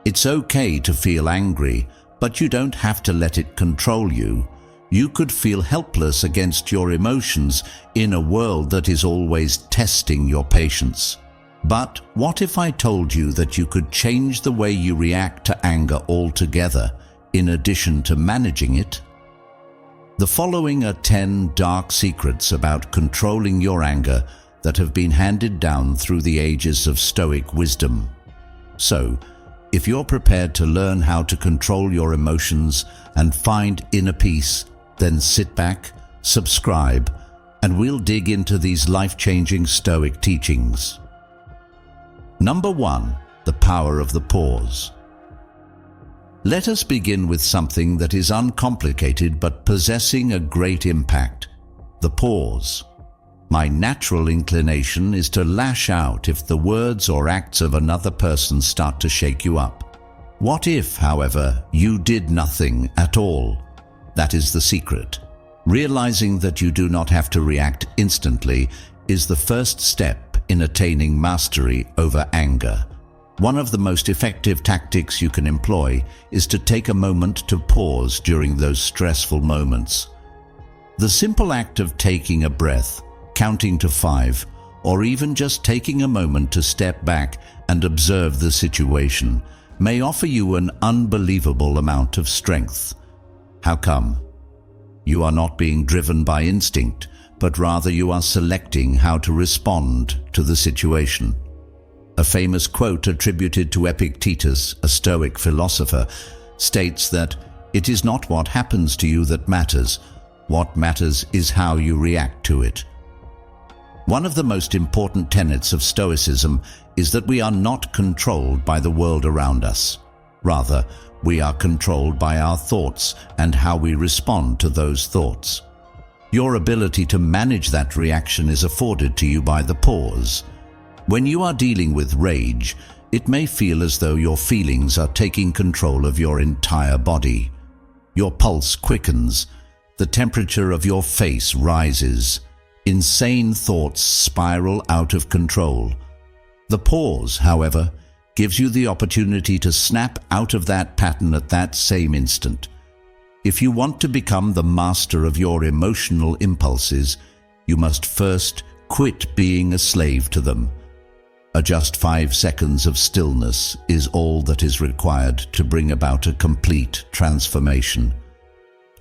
It's okay to feel angry, but you don't have to let it control you. You could feel helpless against your emotions in a world that is always testing your patience. But what if I told you that you could change the way you react to anger altogether, in addition to managing it? The following are 10 dark secrets about controlling your anger that have been handed down through the ages of Stoic wisdom. So, if you're prepared to learn how to control your emotions and find inner peace, then sit back, subscribe, and we'll dig into these life-changing Stoic teachings. Number 1. The power of the pause. Let us begin with something that is uncomplicated but possessing a great impact: the pause. My natural inclination is to lash out if the words or acts of another person start to shake you up. What if, however, you did nothing at all? That is the secret. Realizing that you do not have to react instantly is the first step in attaining mastery over anger. One of the most effective tactics you can employ is to take a moment to pause during those stressful moments. The simple act of taking a breath, counting to 5, or even just taking a moment to step back and observe the situation may offer you an unbelievable amount of strength. How come? You are not being driven by instinct, but rather you are selecting how to respond to the situation. A famous quote attributed to Epictetus, a Stoic philosopher, states that it is not what happens to you that matters. What matters is how you react to it. One of the most important tenets of Stoicism is that we are not controlled by the world around us. Rather, we are controlled by our thoughts and how we respond to those thoughts. Your ability to manage that reaction is afforded to you by the pause. When you are dealing with rage, it may feel as though your feelings are taking control of your entire body. Your pulse quickens, the temperature of your face rises, insane thoughts spiral out of control. The pause, however, gives you the opportunity to snap out of that pattern at that same instant. If you want to become the master of your emotional impulses, you must first quit being a slave to them. Just 5 seconds of stillness is all that is required to bring about a complete transformation.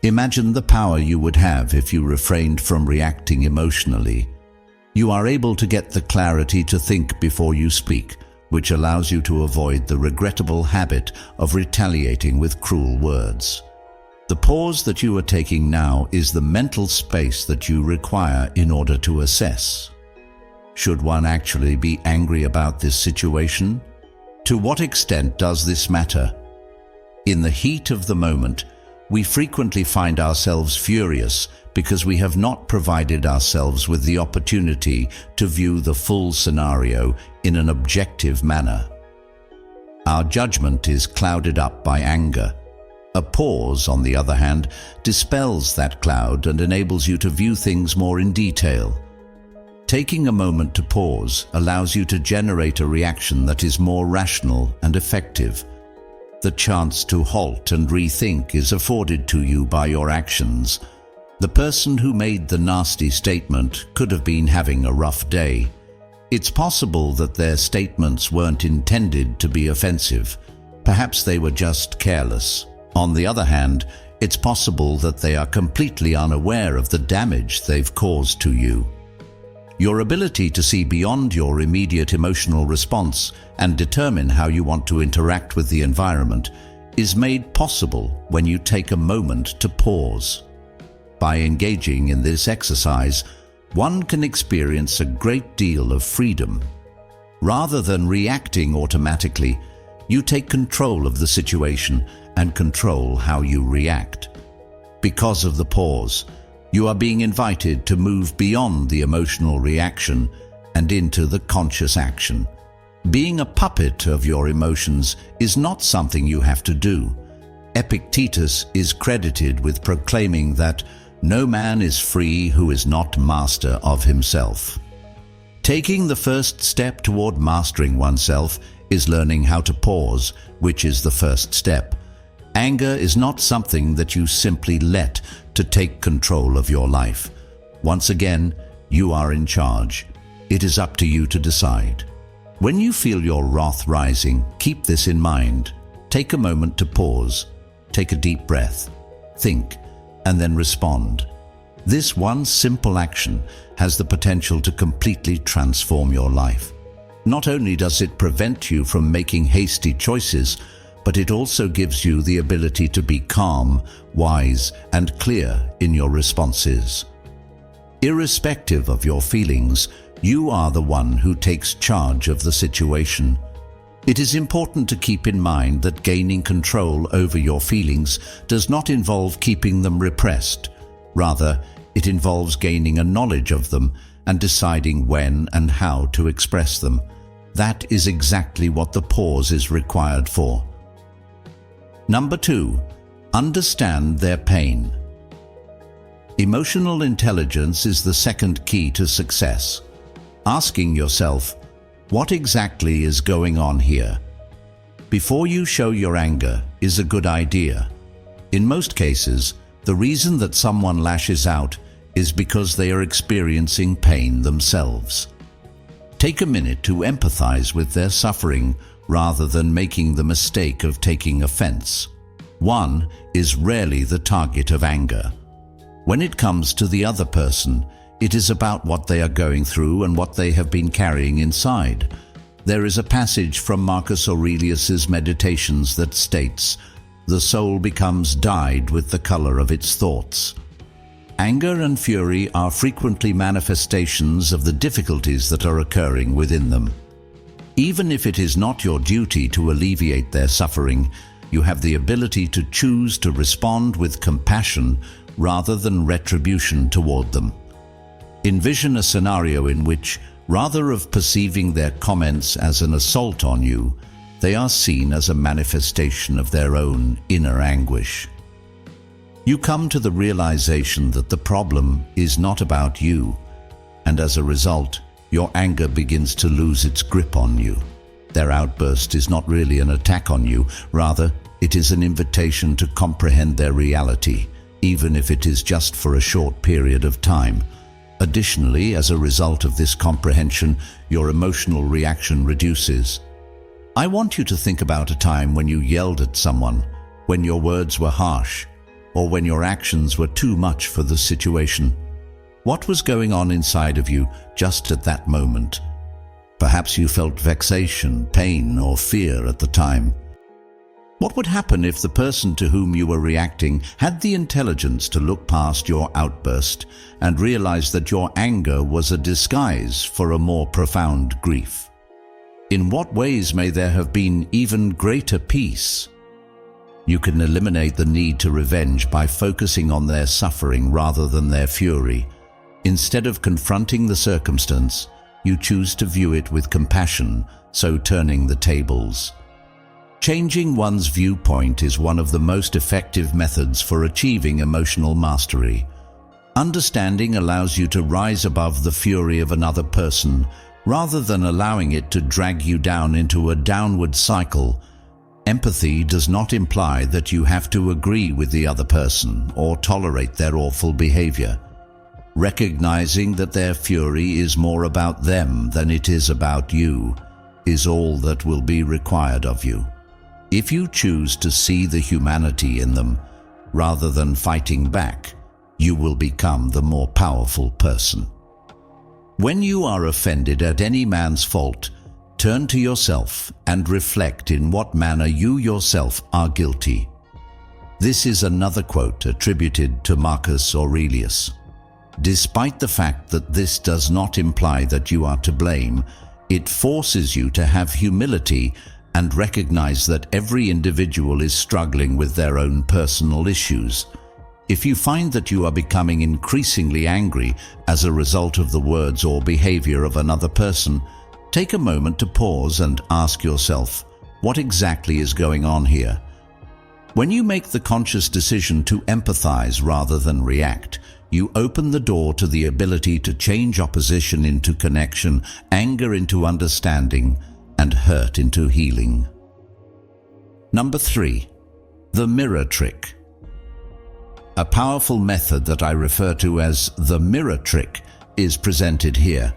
Imagine the power you would have if you refrained from reacting emotionally. You are able to get the clarity to think before you speak, which allows you to avoid the regrettable habit of retaliating with cruel words. The pause that you are taking now is the mental space that you require in order to assess. Should one actually be angry about this situation? To what extent does this matter? In the heat of the moment, we frequently find ourselves furious because we have not provided ourselves with the opportunity to view the full scenario in an objective manner. Our judgment is clouded up by anger. A pause, on the other hand, dispels that cloud and enables you to view things more in detail. Taking a moment to pause allows you to generate a reaction that is more rational and effective. The chance to halt and rethink is afforded to you by your actions. The person who made the nasty statement could have been having a rough day. It's possible that their statements weren't intended to be offensive. Perhaps they were just careless. On the other hand, it's possible that they are completely unaware of the damage they've caused to you. Your ability to see beyond your immediate emotional response and determine how you want to interact with the environment is made possible when you take a moment to pause. By engaging in this exercise, one can experience a great deal of freedom. Rather than reacting automatically, you take control of the situation and control how you react. Because of the pause, you are being invited to move beyond the emotional reaction and into the conscious action. Being a puppet of your emotions is not something you have to do. Epictetus is credited with proclaiming that no man is free who is not master of himself. Taking the first step toward mastering oneself is learning how to pause, which is the first step. Anger is not something that you simply let to take control of your life. Once again, you are in charge. It is up to you to decide. When you feel your wrath rising, keep this in mind. Take a moment to pause. Take a deep breath. Think, and then respond. This one simple action has the potential to completely transform your life. Not only does it prevent you from making hasty choices, but it also gives you the ability to be calm, wise, and clear in your responses. Irrespective of your feelings, you are the one who takes charge of the situation. It is important to keep in mind that gaining control over your feelings does not involve keeping them repressed. Rather, it involves gaining a knowledge of them and deciding when and how to express them. That is exactly what the pause is required for. Number 2, understand their pain. Emotional intelligence is the second key to success. Asking yourself, what exactly is going on here? Before you show your anger is a good idea. In most cases, the reason that someone lashes out is because they are experiencing pain themselves. Take a minute to empathize with their suffering rather than making the mistake of taking offense. One is rarely the target of anger. When it comes to the other person, it is about what they are going through and what they have been carrying inside. There is a passage from Marcus Aurelius's Meditations that states, "The soul becomes dyed with the color of its thoughts." Anger and fury are frequently manifestations of the difficulties that are occurring within them. Even if it is not your duty to alleviate their suffering, you have the ability to choose to respond with compassion rather than retribution toward them. Envision a scenario in which, rather of perceiving their comments as an assault on you, they are seen as a manifestation of their own inner anguish. You come to the realization that the problem is not about you, and as a result, your anger begins to lose its grip on you. Their outburst is not really an attack on you, rather, it is an invitation to comprehend their reality, even if it is just for a short period of time. Additionally, as a result of this comprehension, your emotional reaction reduces. I want you to think about a time when you yelled at someone, when your words were harsh, or when your actions were too much for the situation. What was going on inside of you just at that moment? Perhaps you felt vexation, pain, or fear at the time. What would happen if the person to whom you were reacting had the intelligence to look past your outburst and realize that your anger was a disguise for a more profound grief? In what ways may there have been even greater peace? You can eliminate the need to revenge by focusing on their suffering rather than their fury. Instead of confronting the circumstance, you choose to view it with compassion, so turning the tables. Changing one's viewpoint is one of the most effective methods for achieving emotional mastery. Understanding allows you to rise above the fury of another person, rather than allowing it to drag you down into a downward cycle. Empathy does not imply that you have to agree with the other person or tolerate their awful behavior. Recognizing that their fury is more about them than it is about you is all that will be required of you. If you choose to see the humanity in them, rather than fighting back, you will become the more powerful person. When you are offended at any man's fault, turn to yourself and reflect in what manner you yourself are guilty. This is another quote attributed to Marcus Aurelius. Despite the fact that this does not imply that you are to blame, it forces you to have humility and recognize that every individual is struggling with their own personal issues. If you find that you are becoming increasingly angry as a result of the words or behavior of another person, take a moment to pause and ask yourself, what exactly is going on here? When you make the conscious decision to empathize rather than react, you open the door to the ability to change opposition into connection, anger into understanding, and hurt into healing. Number 3. The mirror trick. A powerful method that I refer to as the mirror trick is presented here.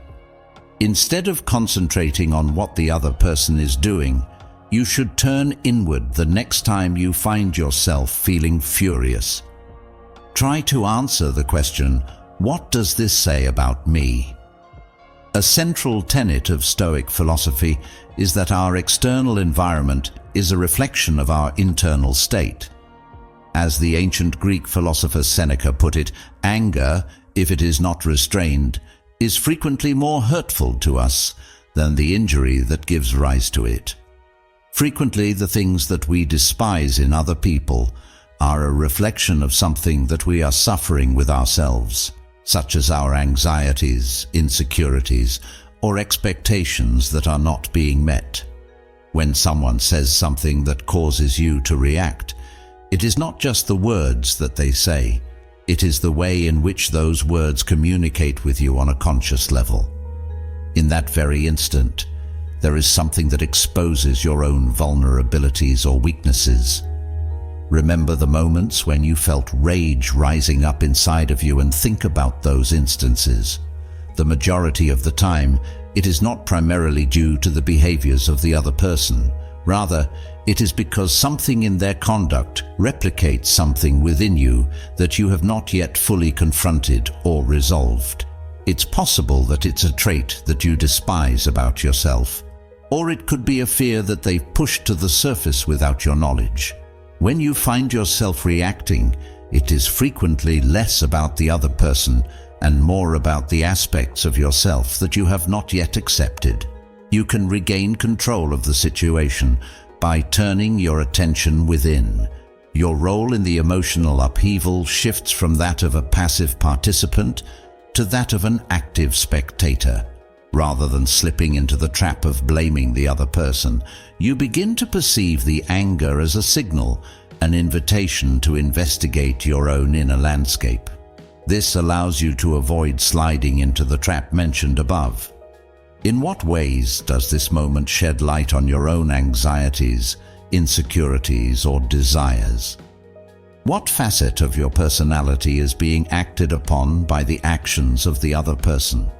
Instead of concentrating on what the other person is doing, you should turn inward the next time you find yourself feeling furious. Try to answer the question, what does this say about me? A central tenet of Stoic philosophy is that our external environment is a reflection of our internal state. As the ancient Greek philosopher Seneca put it, anger, if it is not restrained, is frequently more hurtful to us than the injury that gives rise to it. Frequently, the things that we despise in other people are a reflection of something that we are suffering with ourselves, such as our anxieties, insecurities, or expectations that are not being met. When someone says something that causes you to react, it is not just the words that they say, it is the way in which those words communicate with you on a conscious level. In that very instant, there is something that exposes your own vulnerabilities or weaknesses. Remember the moments when you felt rage rising up inside of you and think about those instances. The majority of the time, it is not primarily due to the behaviors of the other person. Rather, it is because something in their conduct replicates something within you that you have not yet fully confronted or resolved. It's possible that it's a trait that you despise about yourself, or it could be a fear that they've pushed to the surface without your knowledge. When you find yourself reacting, it is frequently less about the other person and more about the aspects of yourself that you have not yet accepted. You can regain control of the situation by turning your attention within. Your role in the emotional upheaval shifts from that of a passive participant to that of an active spectator. Rather than slipping into the trap of blaming the other person, you begin to perceive the anger as a signal, an invitation to investigate your own inner landscape. This allows you to avoid sliding into the trap mentioned above. In what ways does this moment shed light on your own anxieties, insecurities, or desires? What facet of your personality is being acted upon by the actions of the other person?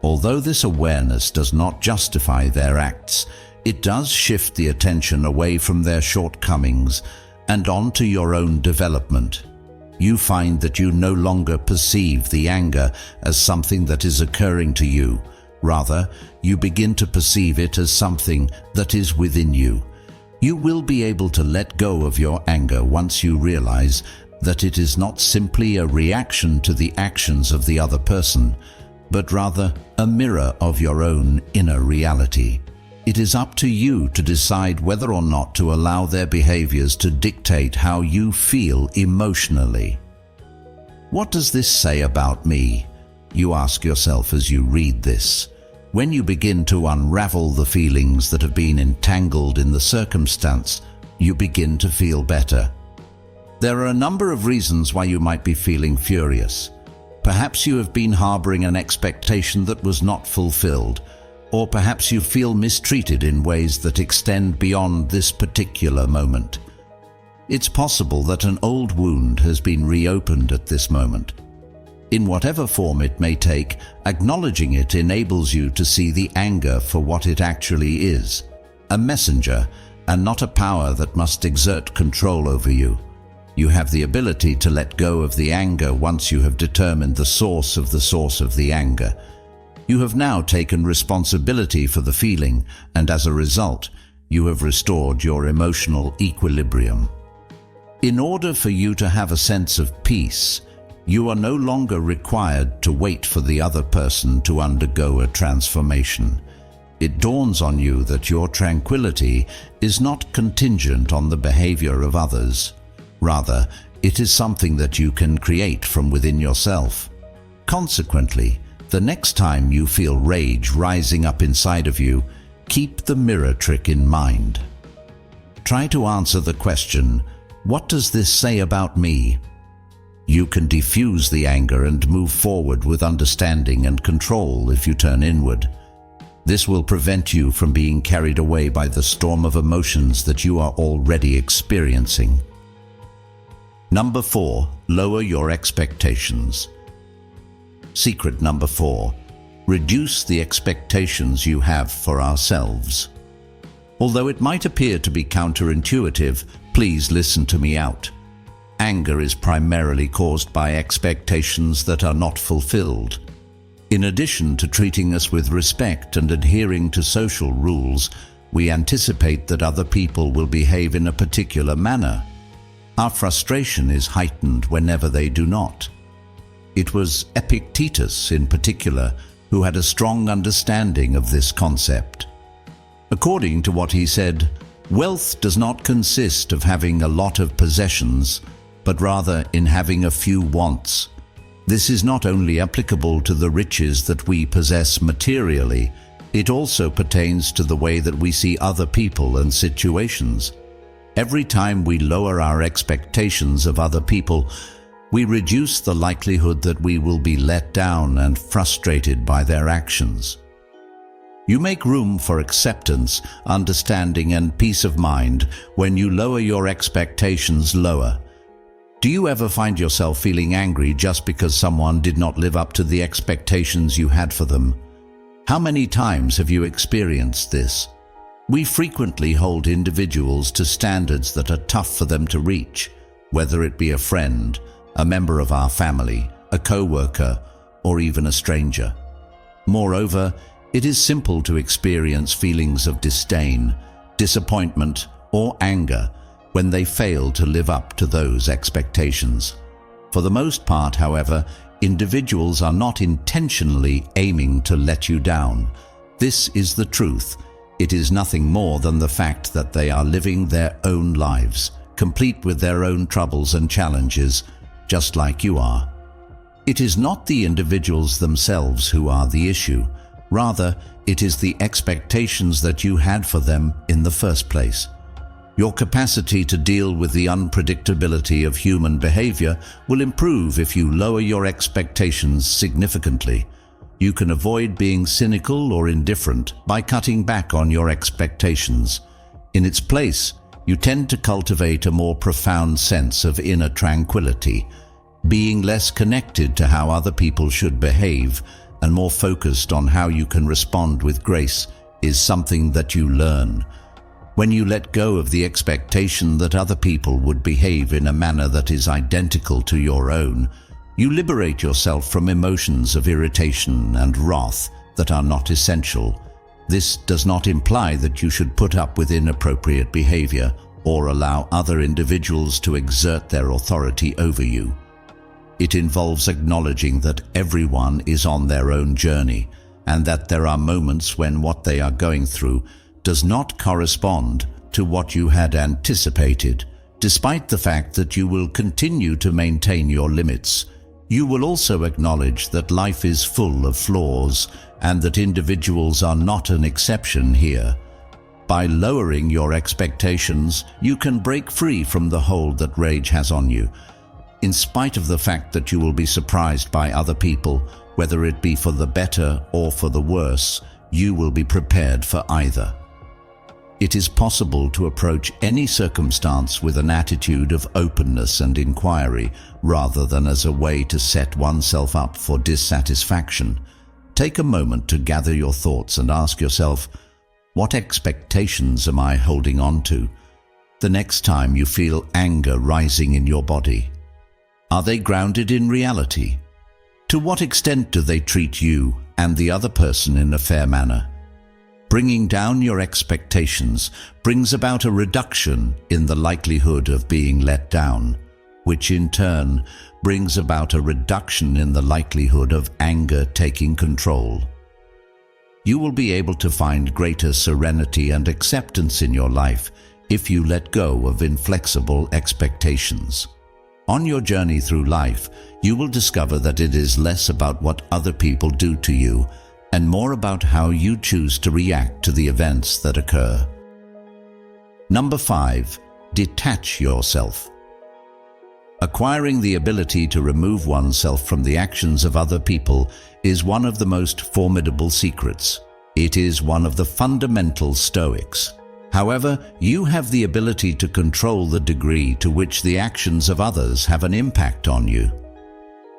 Although this awareness does not justify their acts, it does shift the attention away from their shortcomings and onto your own development. You find that you no longer perceive the anger as something that is occurring to you. Rather, you begin to perceive it as something that is within you. You will be able to let go of your anger once you realize that it is not simply a reaction to the actions of the other person, but rather a mirror of your own inner reality. It is up to you to decide whether or not to allow their behaviors to dictate how you feel emotionally. What does this say about me? You ask yourself as you read this. When you begin to unravel the feelings that have been entangled in the circumstance, you begin to feel better. There are a number of reasons why you might be feeling furious. Perhaps you have been harboring an expectation that was not fulfilled, or perhaps you feel mistreated in ways that extend beyond this particular moment. It's possible that an old wound has been reopened at this moment. In whatever form it may take, acknowledging it enables you to see the anger for what it actually is, a messenger, and not a power that must exert control over you. You have the ability to let go of the anger once you have determined the source of the anger. You have now taken responsibility for the feeling, and as a result, you have restored your emotional equilibrium. In order for you to have a sense of peace, you are no longer required to wait for the other person to undergo a transformation. It dawns on you that your tranquility is not contingent on the behavior of others. Rather, it is something that you can create from within yourself. Consequently, the next time you feel rage rising up inside of you, keep the mirror trick in mind. Try to answer the question, what does this say about me? You can diffuse the anger and move forward with understanding and control if you turn inward. This will prevent you from being carried away by the storm of emotions that you are already experiencing. Number 4, lower your expectations. Secret number 4, reduce the expectations you have for ourselves. Although it might appear to be counterintuitive, please listen to me out. Anger is primarily caused by expectations that are not fulfilled. In addition to treating us with respect and adhering to social rules, we anticipate that other people will behave in a particular manner. Our frustration is heightened whenever they do not. It was Epictetus, in particular, who had a strong understanding of this concept. According to what he said, wealth does not consist of having a lot of possessions, but rather in having a few wants. This is not only applicable to the riches that we possess materially, it also pertains to the way that we see other people and situations. Every time we lower our expectations of other people, we reduce the likelihood that we will be let down and frustrated by their actions. You make room for acceptance, understanding, and peace of mind when you lower your expectations lower. Do you ever find yourself feeling angry just because someone did not live up to the expectations you had for them? How many times have you experienced this? We frequently hold individuals to standards that are tough for them to reach, whether it be a friend, a member of our family, a co-worker, or even a stranger. Moreover, it is simple to experience feelings of disdain, disappointment, or anger when they fail to live up to those expectations. For the most part, however, individuals are not intentionally aiming to let you down. This is the truth. It is nothing more than the fact that they are living their own lives, complete with their own troubles and challenges, just like you are. It is not the individuals themselves who are the issue. Rather, it is the expectations that you had for them in the first place. Your capacity to deal with the unpredictability of human behavior will improve if you lower your expectations significantly. You can avoid being cynical or indifferent by cutting back on your expectations. In its place, you tend to cultivate a more profound sense of inner tranquility, being less connected to how other people should behave and more focused on how you can respond with grace is something that you learn. When you let go of the expectation that other people would behave in a manner that is identical to your own, you liberate yourself from emotions of irritation and wrath that are not essential. This does not imply that you should put up with inappropriate behavior or allow other individuals to exert their authority over you. It involves acknowledging that everyone is on their own journey and that there are moments when what they are going through does not correspond to what you had anticipated. Despite the fact that you will continue to maintain your limits, you will also acknowledge that life is full of flaws and that individuals are not an exception here. By lowering your expectations, you can break free from the hold that rage has on you. In spite of the fact that you will be surprised by other people, whether it be for the better or for the worse, you will be prepared for either. It is possible to approach any circumstance with an attitude of openness and inquiry, rather than as a way to set oneself up for dissatisfaction. Take a moment to gather your thoughts and ask yourself, what expectations am I holding on to? The next time you feel anger rising in your body, are they grounded in reality? To what extent do they treat you and the other person in a fair manner? Bringing down your expectations brings about a reduction in the likelihood of being let down, which in turn brings about a reduction in the likelihood of anger taking control. You will be able to find greater serenity and acceptance in your life if you let go of inflexible expectations. On your journey through life, you will discover that it is less about what other people do to you and more about how you choose to react to the events that occur. Number 5, detach yourself. Acquiring the ability to remove oneself from the actions of other people is one of the most formidable secrets. It is one of the fundamental Stoics. However, you have the ability to control the degree to which the actions of others have an impact on you.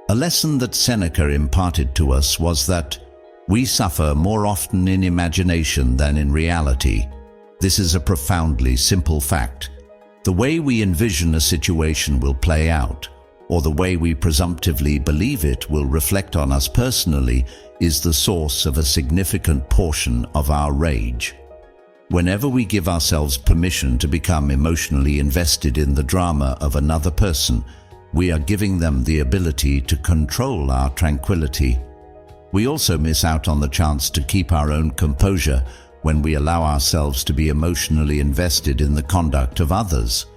A lesson that Seneca imparted to us was that we suffer more often in imagination than in reality. This is a profoundly simple fact. The way we envision a situation will play out, or the way we presumptively believe it will reflect on us personally, is the source of a significant portion of our rage. Whenever we give ourselves permission to become emotionally invested in the drama of another person, we are giving them the ability to control our tranquility. We also miss out on the chance to keep our own composure when we allow ourselves to be emotionally invested in the conduct of others.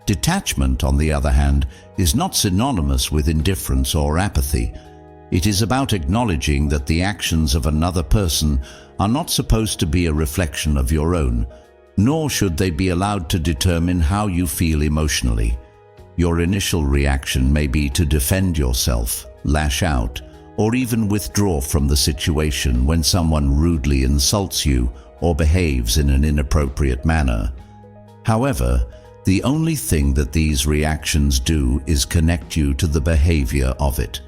Detachment, on the other hand, is not synonymous with indifference or apathy. It is about acknowledging that the actions of another person are not supposed to be a reflection of your own, nor should they be allowed to determine how you feel emotionally. Your initial reaction may be to defend yourself, lash out, or even withdraw from the situation when someone rudely insults you or behaves in an inappropriate manner. However, the only thing that these reactions do is connect you to the behavior of it.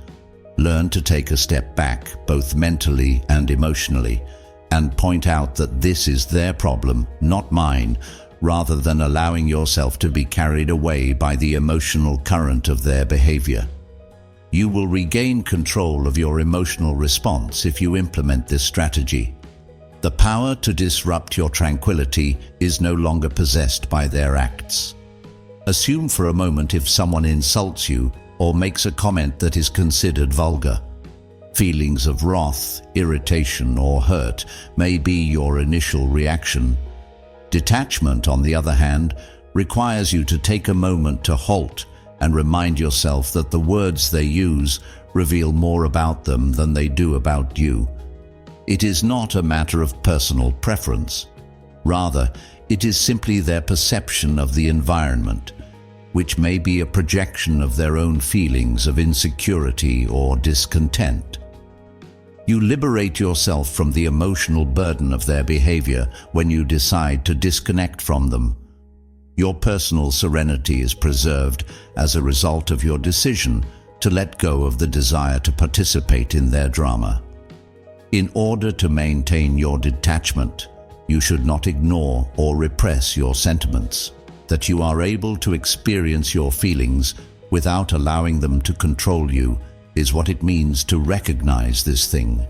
Learn to take a step back, both mentally and emotionally, and point out that this is their problem, not mine, rather than allowing yourself to be carried away by the emotional current of their behavior. You will regain control of your emotional response if you implement this strategy. The power to disrupt your tranquility is no longer possessed by their acts. Assume for a moment if someone insults you or makes a comment that is considered vulgar. Feelings of wrath, irritation, or hurt may be your initial reaction. Detachment, on the other hand, requires you to take a moment to halt and remind yourself that the words they use reveal more about them than they do about you. It is not a matter of personal preference. Rather, it is simply their perception of the environment, which may be a projection of their own feelings of insecurity or discontent. You liberate yourself from the emotional burden of their behavior when you decide to disconnect from them. Your personal serenity is preserved as a result of your decision to let go of the desire to participate in their drama. In order to maintain your detachment, you should not ignore or repress your sentiments. That you are able to experience your feelings without allowing them to control you is what it means to recognize this thing.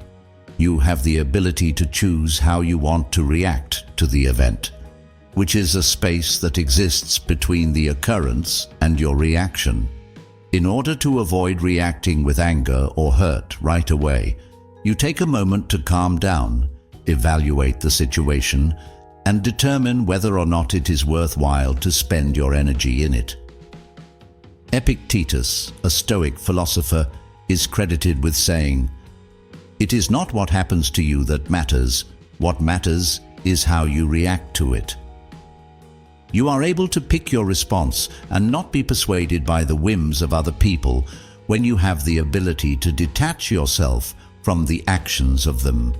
You have the ability to choose how you want to react to the event, which is a space that exists between the occurrence and your reaction. In order to avoid reacting with anger or hurt right away, you take a moment to calm down, evaluate the situation, and determine whether or not it is worthwhile to spend your energy in it. Epictetus, a Stoic philosopher, is credited with saying, "It is not what happens to you that matters. What matters is how you react to it." You are able to pick your response and not be persuaded by the whims of other people when you have the ability to detach yourself from the actions of them.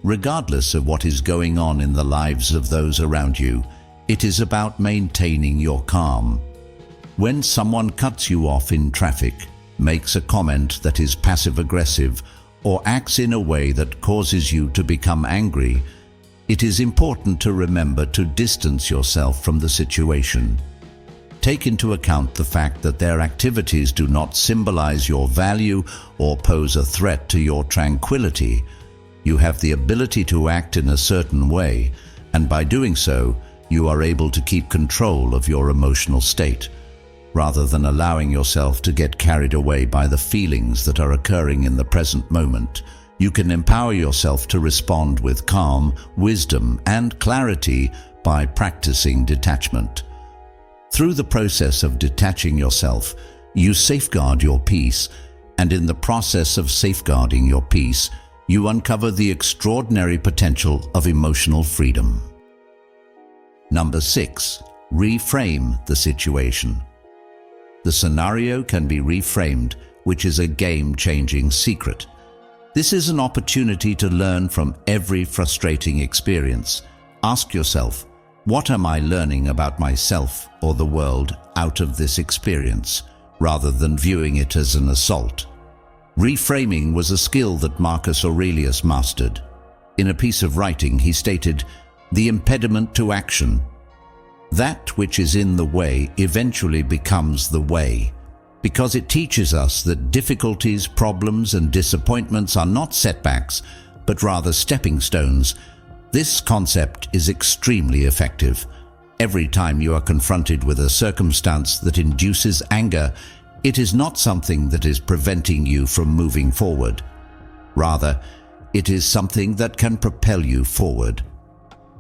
Regardless of what is going on in the lives of those around you, it is about maintaining your calm. When someone cuts you off in traffic, makes a comment that is passive-aggressive, or acts in a way that causes you to become angry, it is important to remember to distance yourself from the situation. Take into account the fact that their activities do not symbolize your value or pose a threat to your tranquility. You have the ability to act in a certain way, and by doing so, you are able to keep control of your emotional state, rather than allowing yourself to get carried away by the feelings that are occurring in the present moment. You can empower yourself to respond with calm, wisdom, and clarity by practicing detachment. Through the process of detaching yourself, you safeguard your peace, and in the process of safeguarding your peace, you uncover the extraordinary potential of emotional freedom. Number 6. Reframe the situation. the scenario can be reframed, which is a game-changing secret. This is an opportunity to learn from every frustrating experience. Ask yourself, what am I learning about myself or the world out of this experience, rather than viewing it as an assault? Reframing was a skill that Marcus Aurelius mastered. In a piece of writing, he stated, "The impediment to action. That which is in the way eventually becomes the way," because it teaches us that difficulties, problems, and disappointments are not setbacks, but rather stepping stones. This concept is extremely effective. Every time you are confronted with a circumstance that induces anger, it is not something that is preventing you from moving forward. Rather, it is something that can propel you forward.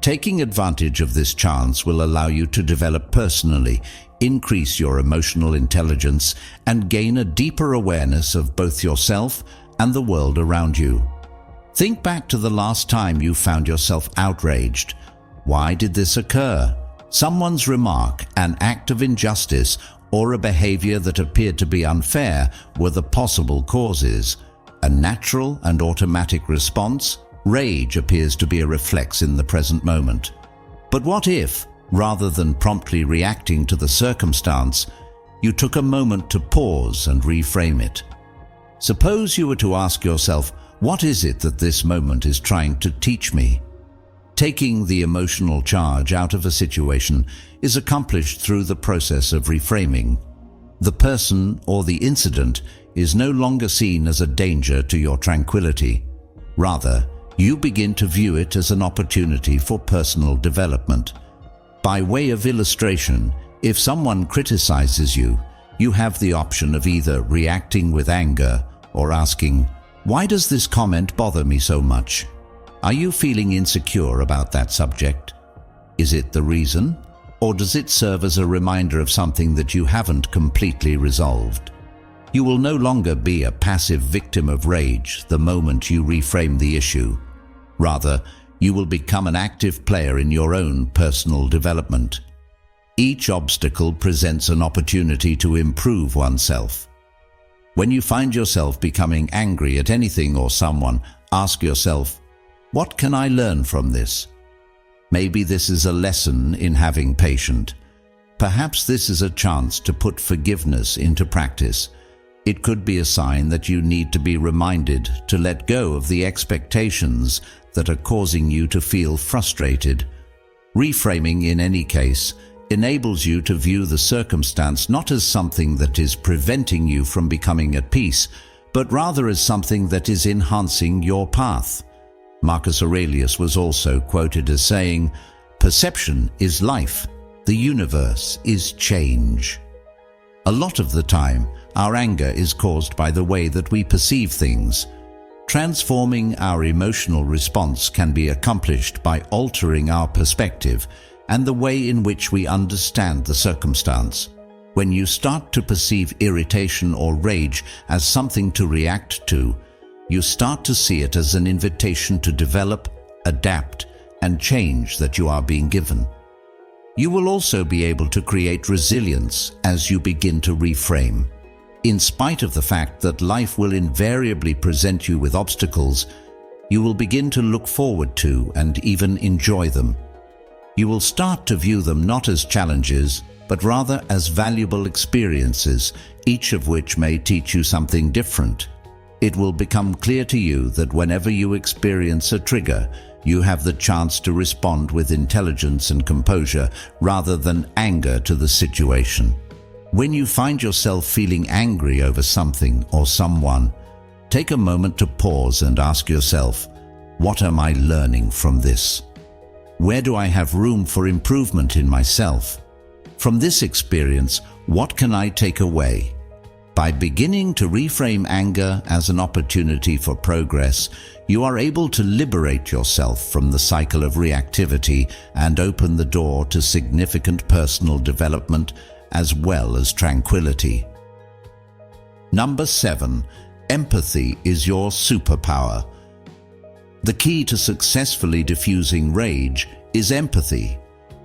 Taking advantage of this chance will allow you to develop personally, increase your emotional intelligence, and gain a deeper awareness of both yourself and the world around you. Think back to the last time you found yourself outraged. Why did this occur? Someone's remark, an act of injustice, or a behavior that appeared to be unfair were the possible causes. A natural and automatic response? Rage appears to be a reflex in the present moment. But what if, rather than promptly reacting to the circumstance, you took a moment to pause and reframe it? Suppose you were to ask yourself, what is it that this moment is trying to teach me? Taking the emotional charge out of a situation is accomplished through the process of reframing. The person or the incident is no longer seen as a danger to your tranquility. Rather, you begin to view it as an opportunity for personal development. By way of illustration, if someone criticizes you, you have the option of either reacting with anger or asking, "Why does this comment bother me so much?" Are you feeling insecure about that subject? Is it the reason? Or does it serve as a reminder of something that you haven't completely resolved? You will no longer be a passive victim of rage the moment you reframe the issue. Rather, you will become an active player in your own personal development. Each obstacle presents an opportunity to improve oneself. When you find yourself becoming angry at anything or someone, ask yourself, what can I learn from this? Maybe this is a lesson in having patience. Perhaps this is a chance to put forgiveness into practice. It could be a sign that you need to be reminded to let go of the expectations that are causing you to feel frustrated. Reframing, in any case, enables you to view the circumstance not as something that is preventing you from becoming at peace, but rather as something that is enhancing your path. Marcus Aurelius was also quoted as saying, "Perception is life, the universe is change." A lot of the time, our anger is caused by the way that we perceive things. Transforming our emotional response can be accomplished by altering our perspective and the way in which we understand the circumstance. When you start to perceive irritation or rage as something to react to, you start to see it as an invitation to develop, adapt, and change that you are being given. You will also be able to create resilience as you begin to reframe. In spite of the fact that life will invariably present you with obstacles, you will begin to look forward to and even enjoy them. You will start to view them not as challenges, but rather as valuable experiences, each of which may teach you something different. It will become clear to you that whenever you experience a trigger, you have the chance to respond with intelligence and composure rather than anger to the situation. When you find yourself feeling angry over something or someone, take a moment to pause and ask yourself, what am I learning from this? Where do I have room for improvement in myself? From this experience, what can I take away? By beginning to reframe anger as an opportunity for progress, you are able to liberate yourself from the cycle of reactivity and open the door to significant personal development as well as tranquility. Number 7. Empathy is your superpower. The key to successfully diffusing rage is empathy.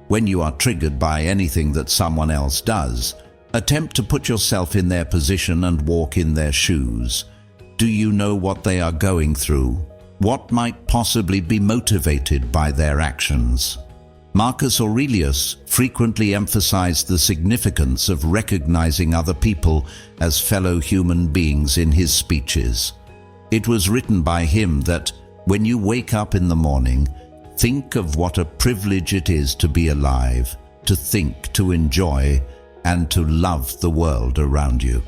When you are triggered by anything that someone else does, Attempt to put yourself in their position and walk in their shoes. Do you know what they are going through? What might possibly be motivated by their actions? Marcus Aurelius frequently emphasized the significance of recognizing other people as fellow human beings in his speeches. It was written by him that, when you wake up in the morning, think of what a privilege it is to be alive, to think, to enjoy, and to love the world around you.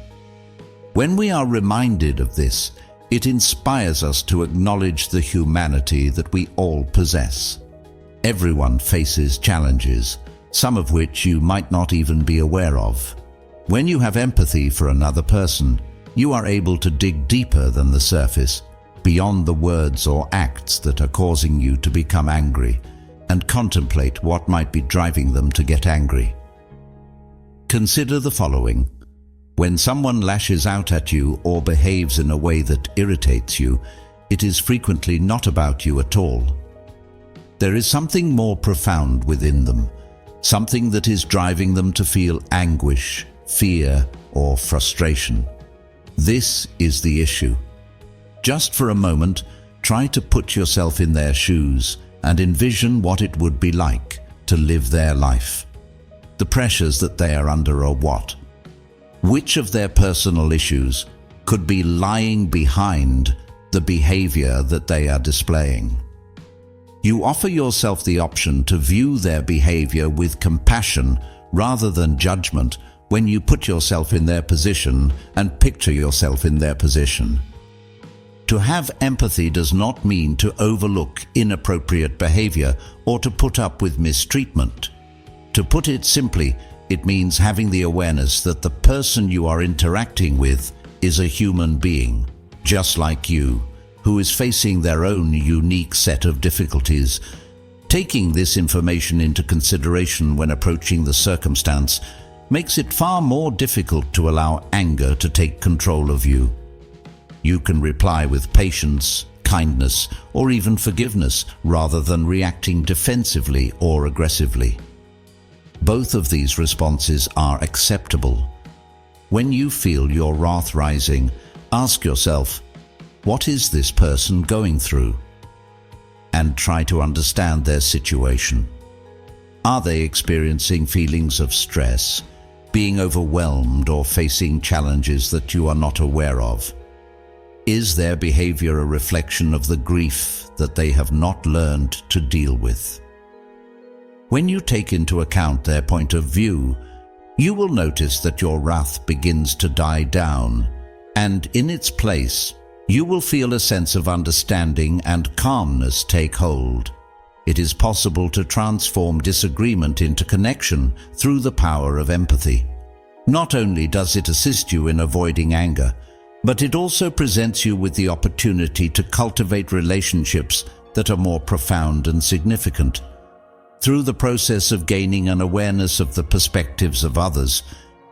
When we are reminded of this, it inspires us to acknowledge the humanity that we all possess. Everyone faces challenges, some of which you might not even be aware of. When you have empathy for another person, you are able to dig deeper than the surface, beyond the words or acts that are causing you to become angry, and contemplate what might be driving them to get angry. Consider the following. When someone lashes out at you or behaves in a way that irritates you, it is frequently not about you at all. There is something more profound within them, something that is driving them to feel anguish, fear, or frustration. This is the issue. Just for a moment, try to put yourself in their shoes and envision what it would be like to live their life. The pressures that they are under are what? Which of their personal issues could be lying behind the behavior that they are displaying? You offer yourself the option to view their behavior with compassion rather than judgment when you put yourself in their position and picture yourself in their position. To have empathy does not mean to overlook inappropriate behavior or to put up with mistreatment. To put it simply, it means having the awareness that the person you are interacting with is a human being, just like you, who is facing their own unique set of difficulties. Taking this information into consideration when approaching the circumstance makes it far more difficult to allow anger to take control of you. You can reply with patience, kindness, or even forgiveness rather than reacting defensively or aggressively. Both of these responses are acceptable. When you feel your wrath rising, ask yourself, what is this person going through? And try to understand their situation. Are they experiencing feelings of stress, being overwhelmed, or facing challenges that you are not aware of? Is their behavior a reflection of the grief that they have not learned to deal with? When you take into account their point of view, you will notice that your wrath begins to die down, and in its place, you will feel a sense of understanding and calmness take hold. It is possible to transform disagreement into connection through the power of empathy. Not only does it assist you in avoiding anger, but it also presents you with the opportunity to cultivate relationships that are more profound and significant. Through the process of gaining an awareness of the perspectives of others,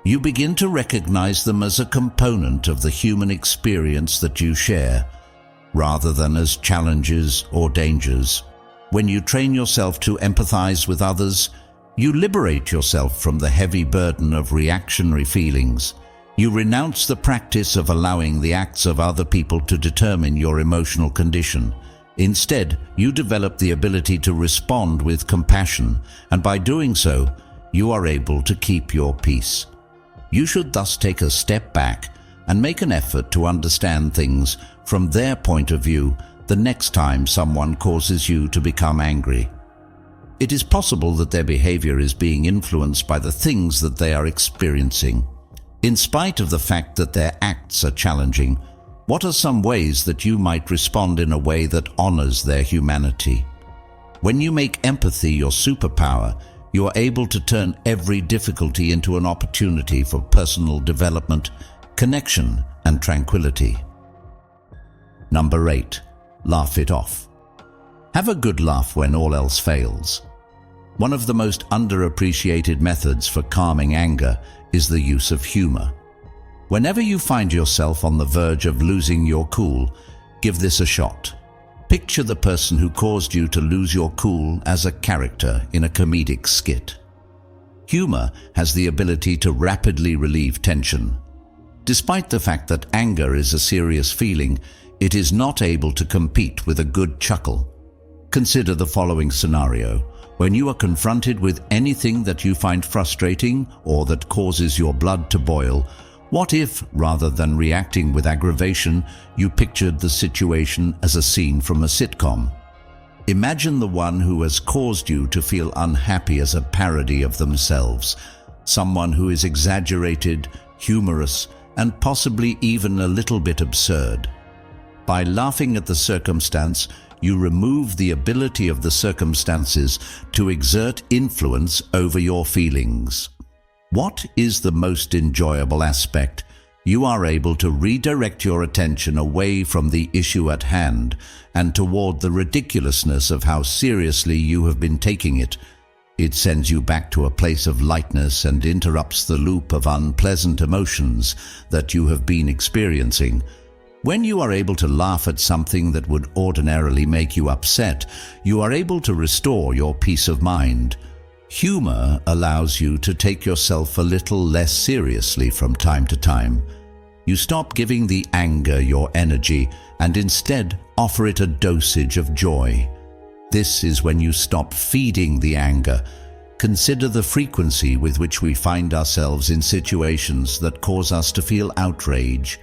you begin to recognize them as a component of the human experience that you share, rather than as challenges or dangers. When you train yourself to empathize with others, you liberate yourself from the heavy burden of reactionary feelings. You renounce the practice of allowing the acts of other people to determine your emotional condition. Instead, you develop the ability to respond with compassion, and by doing so, you are able to keep your peace. You should thus take a step back and make an effort to understand things from their point of view the next time someone causes you to become angry. It is possible that their behavior is being influenced by the things that they are experiencing. In spite of the fact that their acts are challenging, what are some ways that you might respond in a way that honors their humanity? When you make empathy your superpower, you are able to turn every difficulty into an opportunity for personal development, connection, and tranquility. Number 8. Laugh it off. Have a good laugh when all else fails. One of the most underappreciated methods for calming anger is the use of humor. Whenever you find yourself on the verge of losing your cool, give this a shot. Picture the person who caused you to lose your cool as a character in a comedic skit. Humor has the ability to rapidly relieve tension. Despite the fact that anger is a serious feeling, it is not able to compete with a good chuckle. Consider the following scenario. When you are confronted with anything that you find frustrating or that causes your blood to boil, what if, rather than reacting with aggravation, you pictured the situation as a scene from a sitcom? Imagine the one who has caused you to feel unhappy as a parody of themselves, someone who is exaggerated, humorous, and possibly even a little bit absurd. By laughing at the circumstance, you remove the ability of the circumstances to exert influence over your feelings. What is the most enjoyable aspect? You are able to redirect your attention away from the issue at hand and toward the ridiculousness of how seriously you have been taking it. It sends you back to a place of lightness and interrupts the loop of unpleasant emotions that you have been experiencing. When you are able to laugh at something that would ordinarily make you upset, you are able to restore your peace of mind. Humor allows you to take yourself a little less seriously from time to time. You stop giving the anger your energy and instead offer it a dosage of joy. This is when you stop feeding the anger. Consider the frequency with which we find ourselves in situations that cause us to feel outrage,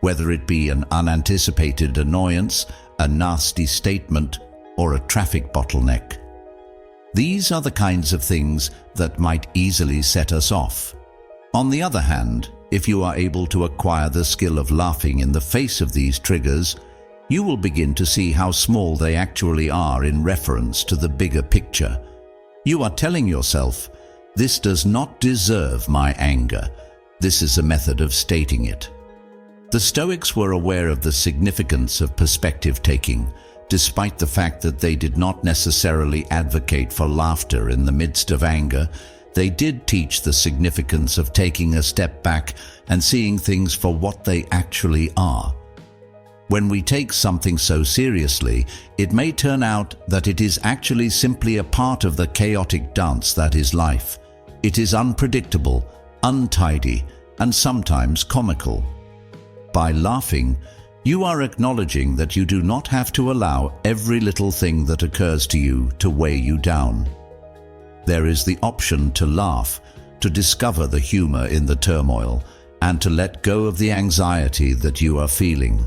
whether it be an unanticipated annoyance, a nasty statement, or a traffic bottleneck. These are the kinds of things that might easily set us off. On the other hand, if you are able to acquire the skill of laughing in the face of these triggers, you will begin to see how small they actually are in reference to the bigger picture. You are telling yourself, "This does not deserve my anger." This is a method of stating it. The Stoics were aware of the significance of perspective taking, despite the fact that they did not necessarily advocate for laughter in the midst of anger. They did teach the significance of taking a step back and seeing things for what they actually are. When we take something so seriously, it may turn out that it is actually simply a part of the chaotic dance that is life. It is unpredictable, untidy, and sometimes comical. By laughing, you are acknowledging that you do not have to allow every little thing that occurs to you to weigh you down. There is the option to laugh, to discover the humor in the turmoil, and to let go of the anxiety that you are feeling.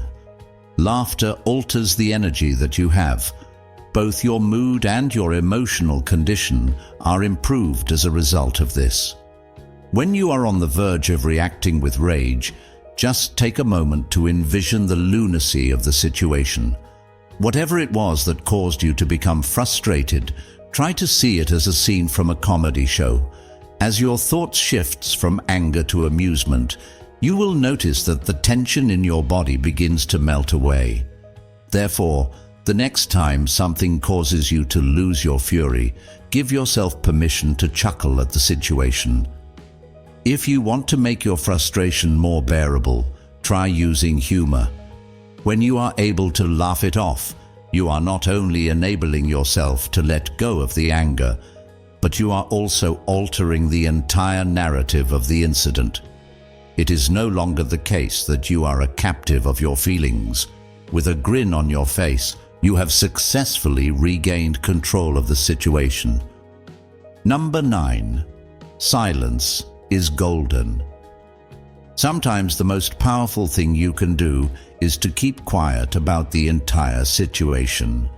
Laughter alters the energy that you have. Both your mood and your emotional condition are improved as a result of this. When you are on the verge of reacting with rage, just take a moment to envision the lunacy of the situation. Whatever it was that caused you to become frustrated, try to see it as a scene from a comedy show. As your thought shifts from anger to amusement, you will notice that the tension in your body begins to melt away. Therefore, the next time something causes you to lose your fury, give yourself permission to chuckle at the situation. If you want to make your frustration more bearable, try using humor. When you are able to laugh it off, you are not only enabling yourself to let go of the anger, but you are also altering the entire narrative of the incident. It is no longer the case that you are a captive of your feelings. With a grin on your face, you have successfully regained control of the situation. Number 9. Silence is golden. Sometimes the most powerful thing you can do is to keep quiet about the entire situation.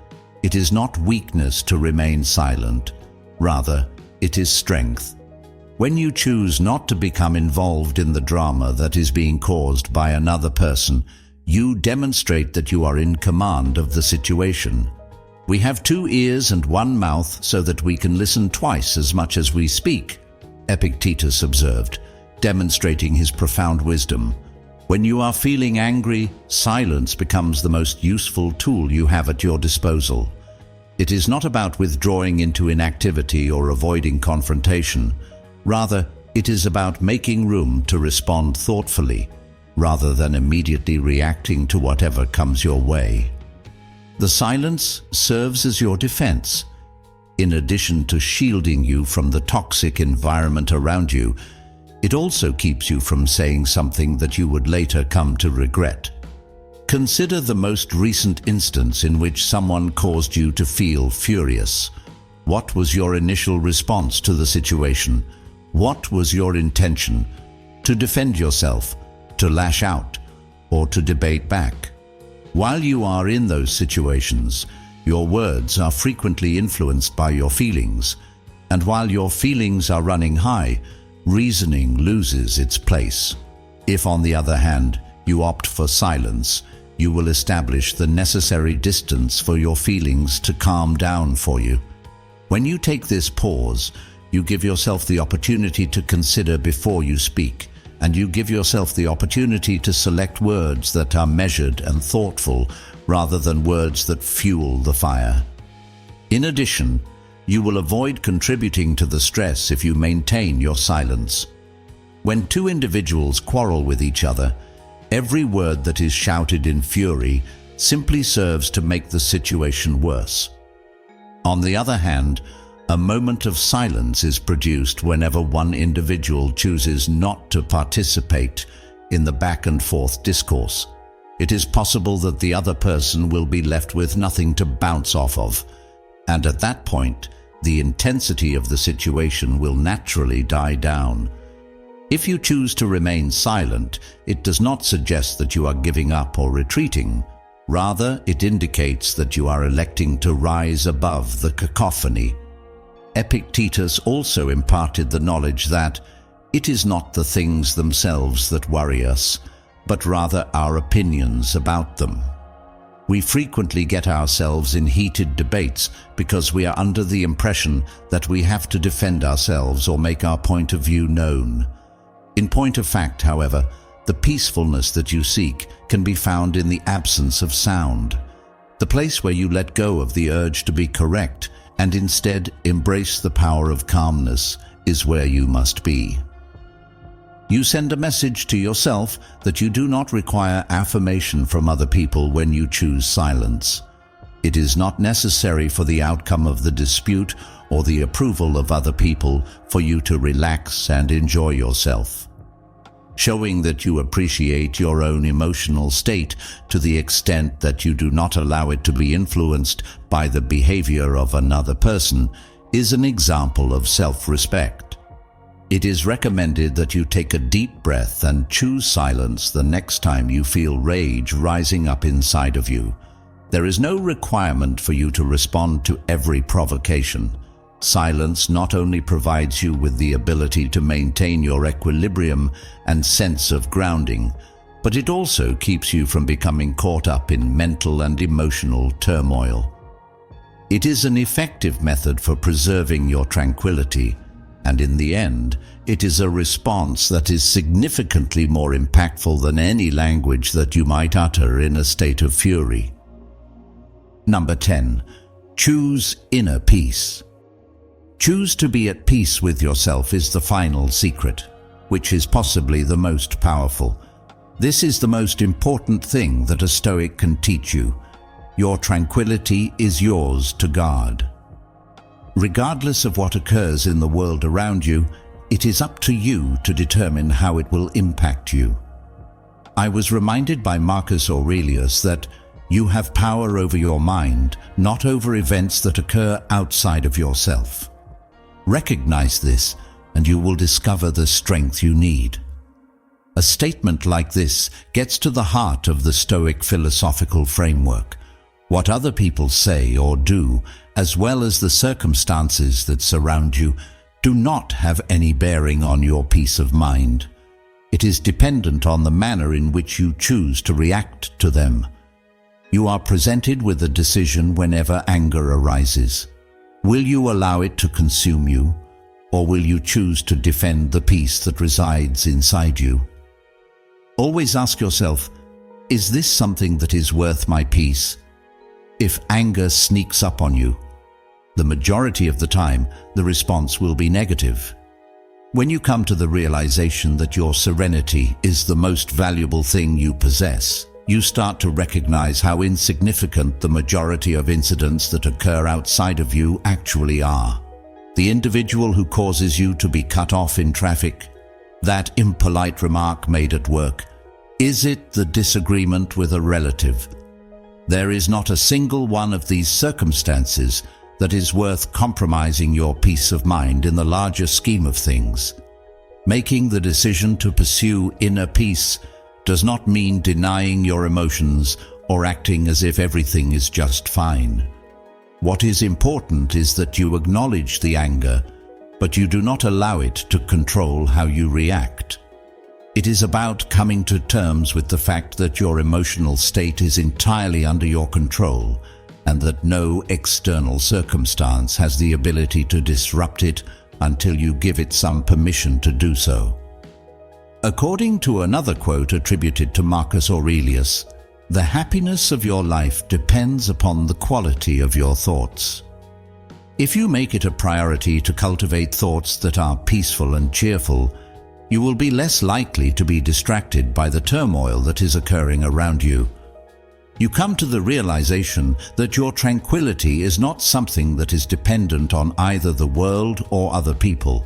It is not weakness to remain silent. Rather, it is strength. When you choose not to become involved in the drama that is being caused by another person, you demonstrate that you are in command of the situation. We have 2 ears and 1 mouth so that we can listen twice as much as we speak, Epictetus observed, demonstrating his profound wisdom. When you are feeling angry, silence becomes the most useful tool you have at your disposal. It is not about withdrawing into inactivity or avoiding confrontation. Rather, it is about making room to respond thoughtfully, rather than immediately reacting to whatever comes your way. The silence serves as your defense. in addition to shielding you from the toxic environment around you, it also keeps you from saying something that you would later come to regret. Consider the most recent instance in which someone caused you to feel furious. What was your initial response to the situation? What was your intention? To defend yourself, to lash out, or to debate back? While you are in those situations, your words are frequently influenced by your feelings, and while your feelings are running high, reasoning loses its place. If, on the other hand, you opt for silence, you will establish the necessary distance for your feelings to calm down for you. When you take this pause, you give yourself the opportunity to consider before you speak, and you give yourself the opportunity to select words that are measured and thoughtful rather than words that fuel the fire. In addition, you will avoid contributing to the stress if you maintain your silence. When two individuals quarrel with each other, every word that is shouted in fury simply serves to make the situation worse. On the other hand, a moment of silence is produced whenever one individual chooses not to participate in the back and forth discourse. It is possible that the other person will be left with nothing to bounce off of, and at that point, the intensity of the situation will naturally die down. If you choose to remain silent, it does not suggest that you are giving up or retreating. Rather, it indicates that you are electing to rise above the cacophony. Epictetus also imparted the knowledge that it is not the things themselves that worry us, but rather our opinions about them. We frequently get ourselves in heated debates because we are under the impression that we have to defend ourselves or make our point of view known. In point of fact, however, the peacefulness that you seek can be found in the absence of sound. The place where you let go of the urge to be correct and instead embrace the power of calmness is where you must be. You send a message to yourself that you do not require affirmation from other people when you choose silence. It is not necessary for the outcome of the dispute or the approval of other people for you to relax and enjoy yourself. Showing that you appreciate your own emotional state to the extent that you do not allow it to be influenced by the behavior of another person is an example of self-respect. It is recommended that you take a deep breath and choose silence the next time you feel rage rising up inside of you. There is no requirement for you to respond to every provocation. Silence not only provides you with the ability to maintain your equilibrium and sense of grounding, but it also keeps you from becoming caught up in mental and emotional turmoil. It is an effective method for preserving your tranquility, and in the end, it is a response that is significantly more impactful than any language that you might utter in a state of fury. Number 10. Choose inner peace. Choose to be at peace with yourself is the final secret, which is possibly the most powerful. This is the most important thing that a Stoic can teach you. Your tranquility is yours to guard. Regardless of what occurs in the world around you, it is up to you to determine how it will impact you. I was reminded by Marcus Aurelius that you have power over your mind, not over events that occur outside of yourself. Recognize this, and you will discover the strength you need. A statement like this gets to the heart of the Stoic philosophical framework. What other people say or do, as well as the circumstances that surround you, do not have any bearing on your peace of mind. It is dependent on the manner in which you choose to react to them. You are presented with a decision whenever anger arises. Will you allow it to consume you, or will you choose to defend the peace that resides inside you? Always ask yourself, is this something that is worth my peace? If anger sneaks up on you, the majority of the time, the response will be negative. When you come to the realization that your serenity is the most valuable thing you possess, You start to recognize how insignificant the majority of incidents that occur outside of you actually are. The individual who causes you to be cut off in traffic, that impolite remark made at work, is it the disagreement with a relative? There is not a single one of these circumstances that is worth compromising your peace of mind in the larger scheme of things. Making the decision to pursue inner peace does not mean denying your emotions or acting as if everything is just fine. What is important is that you acknowledge the anger, but you do not allow it to control how you react. It is about coming to terms with the fact that your emotional state is entirely under your control and that no external circumstance has the ability to disrupt it until you give it some permission to do so. According to another quote attributed to Marcus Aurelius, the happiness of your life depends upon the quality of your thoughts. If you make it a priority to cultivate thoughts that are peaceful and cheerful, you will be less likely to be distracted by the turmoil that is occurring around you. You come to the realization that your tranquility is not something that is dependent on either the world or other people.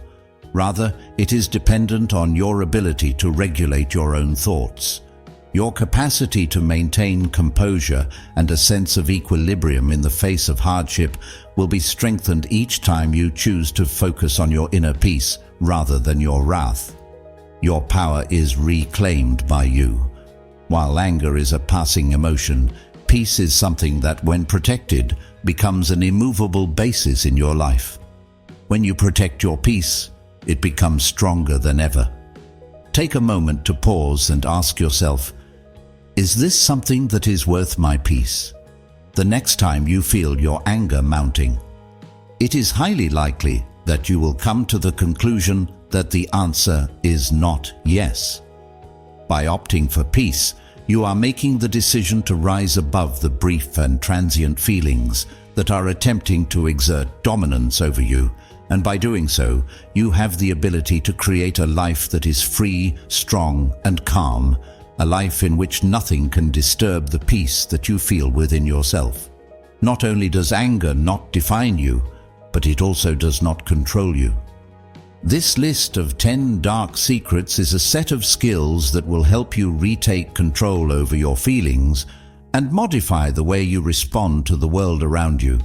Rather, it is dependent on your ability to regulate your own thoughts. Your capacity to maintain composure and a sense of equilibrium in the face of hardship will be strengthened each time you choose to focus on your inner peace rather than your wrath. Your power is reclaimed by you. While anger is a passing emotion, peace is something that, when protected, becomes an immovable basis in your life. When you protect your peace, it becomes stronger than ever. Take a moment to pause and ask yourself, is this something that is worth my peace? The next time you feel your anger mounting, it is highly likely that you will come to the conclusion that the answer is not yes. By opting for peace, you are making the decision to rise above the brief and transient feelings that are attempting to exert dominance over you, and by doing so, you have the ability to create a life that is free, strong, and calm, a life in which nothing can disturb the peace that you feel within yourself. Not only does anger not define you, but it also does not control you. This list of 10 dark secrets is a set of skills that will help you retake control over your feelings and modify the way you respond to the world around you.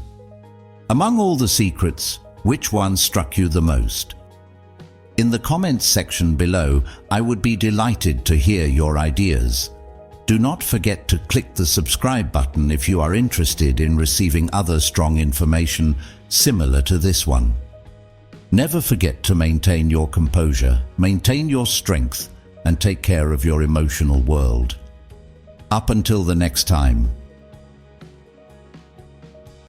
Among all the secrets, which one struck you the most? In the comments section below, I would be delighted to hear your ideas. Do not forget to click the subscribe button if you are interested in receiving other strong information similar to this one. Never forget to maintain your composure, maintain your strength, and take care of your emotional world. Up until the next time,